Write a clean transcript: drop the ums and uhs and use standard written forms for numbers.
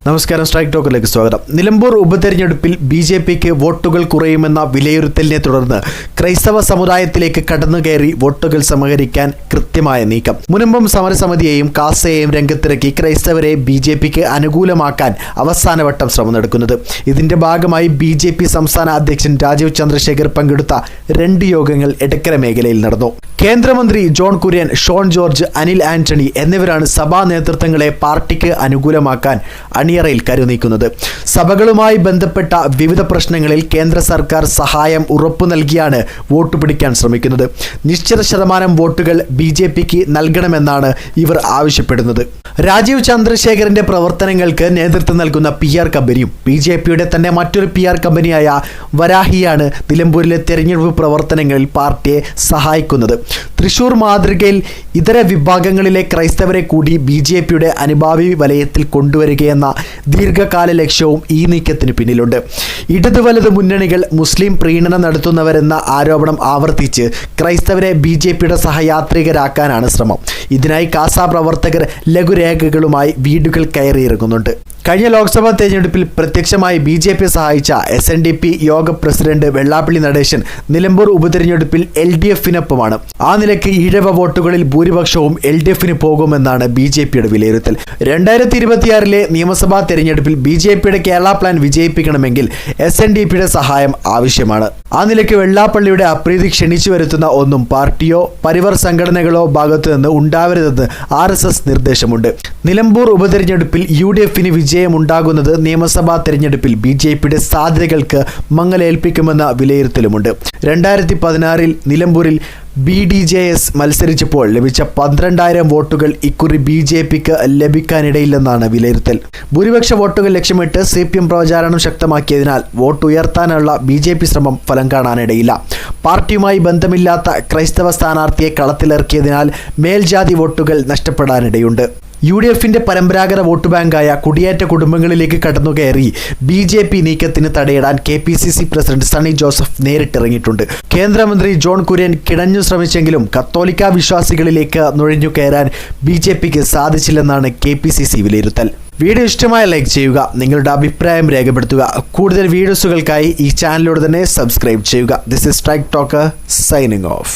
നമസ്കാരം, സ്ട്രൈക്ക് ടോക്കിലേക്ക് സ്വാഗതം. നിലമ്പൂർ ഉപതെരഞ്ഞെടുപ്പിൽ ബി.ജെ.പിക്ക് വോട്ടുകൾ കുറയുമെന്ന വിലയിരുത്തലിനെ തുടർന്ന് ക്രൈസ്തവ സമുദായത്തിലേക്ക് കടന്നുകയറി വോട്ടുകൾ സമാഹരിക്കാൻ കൃത്യമായ നീക്കം. മുനമ്പം സമരസമിതിയെയും കാസയെയും രംഗത്തിറക്കി ക്രൈസ്തവരെ ബി.ജെ.പിക്ക് അനുകൂലമാക്കാൻ അവസാനവട്ടം ശ്രമം നടക്കുന്നത്. ഇതിന്റെ ഭാഗമായി ബി.ജെ.പി സംസ്ഥാന അധ്യക്ഷൻ രാജീവ് ചന്ദ്രശേഖർ പങ്കെടുത്ത 2 യോഗങ്ങൾ എടക്കര മേഖലയിൽ നടന്നു. കേന്ദ്രമന്ത്രി ജോൺ കുര്യൻ, ഷോൺ ജോർജ്, അനിൽ ആന്റണി എന്നിവരാണ് സഭാ നേതൃത്വങ്ങളെ പാർട്ടിക്ക് അനുകൂലമാക്കാൻ അണിയറയിൽ കരുനീക്കുന്നത്. സഭകളുമായി ബന്ധപ്പെട്ട വിവിധ പ്രശ്നങ്ങളിൽ കേന്ദ്ര സർക്കാർ സഹായം ഉറപ്പു നൽകിയാണ് വോട്ട് പിടിക്കാൻ ശ്രമിക്കുന്നത്. നിശ്ചിത ശതമാനം വോട്ടുകൾ ബി.ജെ.പിക്ക് നൽകണമെന്നാണ് ഇവർ ആവശ്യപ്പെടുന്നത്. രാജീവ് ചന്ദ്രശേഖറിന്റെ പ്രവർത്തനങ്ങൾക്ക് നേതൃത്വം നൽകുന്ന PR കമ്പനിയും ബി.ജെ.പിയുടെ തന്നെ മറ്റൊരു PR കമ്പനിയായ വരാഹിയാണ് നിലമ്പൂരിലെ തെരഞ്ഞെടുപ്പ് പ്രവർത്തനങ്ങളിൽ പാർട്ടിയെ സഹായിക്കുന്നത്. തൃശൂർ മാതൃകയിൽ ഇതര വിഭാഗങ്ങളിലെ ക്രൈസ്തവരെ കൂടി ബി.ജെ.പിയുടെ അനുഭാവി വലയത്തിൽ കൊണ്ടുവരികയെന്ന ദീർഘകാല ലക്ഷ്യവും ഈ നീക്കത്തിന് പിന്നിലുണ്ട്. ഇടതു വലത് മുന്നണികൾ മുസ്ലിം പ്രീണനം നടത്തുന്നവരെന്ന ആരോപണം ആവർത്തിച്ച് ക്രൈസ്തവരെ ബി.ജെ.പിയുടെ സഹയാത്രികരാക്കാനാണ് ശ്രമം. ഇതിനായി കാസ പ്രവർത്തകർ ലഘുരേഖകളുമായി വീടുകൾ കയറിയിറങ്ങുന്നുണ്ട്. കഴിഞ്ഞ ലോക്സഭാ തെരഞ്ഞെടുപ്പിൽ പ്രത്യക്ഷമായി ബി.ജെ.പി സഹായിച്ച SNDP യോഗ പ്രസിഡന്റ് വെള്ളാപ്പള്ളി നടേശൻ നിലമ്പൂർ ഉപതെരഞ്ഞെടുപ്പിൽ LDFിനൊപ്പമാണ്. ആ നിലയ്ക്ക് ഈഴവ വോട്ടുകളിൽ ഭൂരിപക്ഷവും LDFിന് പോകുമെന്നാണ് ബി.ജെ.പിയുടെ വിലയിരുത്തൽ. 2026 നിയമസഭാ തെരഞ്ഞെടുപ്പിൽ ബി.ജെ.പിയുടെ കേരള പ്ലാൻ വിജയിപ്പിക്കണമെങ്കിൽ SNDPയുടെ സഹായം ആവശ്യമാണ്. ആ നിലയ്ക്ക് വെള്ളാപ്പള്ളിയുടെ അപ്രീതി ക്ഷണിച്ചു വരുത്തുന്ന ഒന്നും പാർട്ടിയോ പരിവാർ സംഘടനകളോ ഭാഗത്തു നിന്ന് ഉണ്ടാവരുതെന്ന് RSS നിർദ്ദേശമുണ്ട്. നിലമ്പൂർ ഉപതെരഞ്ഞെടുപ്പിൽ UDFന് വിജയമുണ്ടാകുന്നത് നിയമസഭാ തെരഞ്ഞെടുപ്പിൽ ബി.ജെ.പിയുടെ സാധ്യതകൾക്ക് മങ്ങലേൽപ്പിക്കുമെന്ന വിലയിരുത്തലുമുണ്ട്. 2016 നിലമ്പൂരിൽ BDJS മത്സരിച്ചപ്പോൾ ലഭിച്ച 12,000 വോട്ടുകൾ ഇക്കുറി ബി.ജെ.പിക്ക് ലഭിക്കാനിടയില്ലെന്നാണ് വിലയിരുത്തൽ. ഭൂരിപക്ഷ വോട്ടുകൾ ലക്ഷ്യമിട്ട് CPM പ്രചാരണം ശക്തമാക്കിയതിനാൽ വോട്ട് ഉയർത്താനുള്ള ബി.ജെ.പി ശ്രമം ഫലം കാണാനിടയില്ല. പാർട്ടിയുമായി ബന്ധമില്ലാത്ത ക്രൈസ്തവ സ്ഥാനാർത്ഥിയെ കളത്തിലിറക്കിയതിനാൽ മേൽജാതി വോട്ടുകൾ നഷ്ടപ്പെടാനിടയുണ്ട്. UDFിന്റെ പരമ്പരാഗത വോട്ട് ബാങ്കായ കുടിയേറ്റ കുടുംബങ്ങളിലേക്ക് കടന്നുകയറി ബി.ജെ.പി നീക്കത്തിന് തടയിടാൻ KPCC പ്രസിഡന്റ് സണ്ണി ജോസഫ് നേരിട്ടിറങ്ങിയിട്ടുണ്ട്. കേന്ദ്രമന്ത്രി ജോൺ കുര്യൻ കിണഞ്ഞു ശ്രമിച്ചെങ്കിലും കത്തോലിക്ക വിശ്വാസികളിലേക്ക് നുഴഞ്ഞു കയറാൻ ബി.ജെ.പിക്ക് സാധിച്ചില്ലെന്നാണ് KPCC വിലയിരുത്തൽ. വീഡിയോ ഇഷ്ടമായ ലൈക്ക് ചെയ്യുക, നിങ്ങളുടെ അഭിപ്രായം രേഖപ്പെടുത്തുക. കൂടുതൽ വീഡിയോസുകൾക്കായി ഈ ചാനലിലൂടെ തന്നെ സബ്സ്ക്രൈബ് ചെയ്യുക. This is strike talk signing off.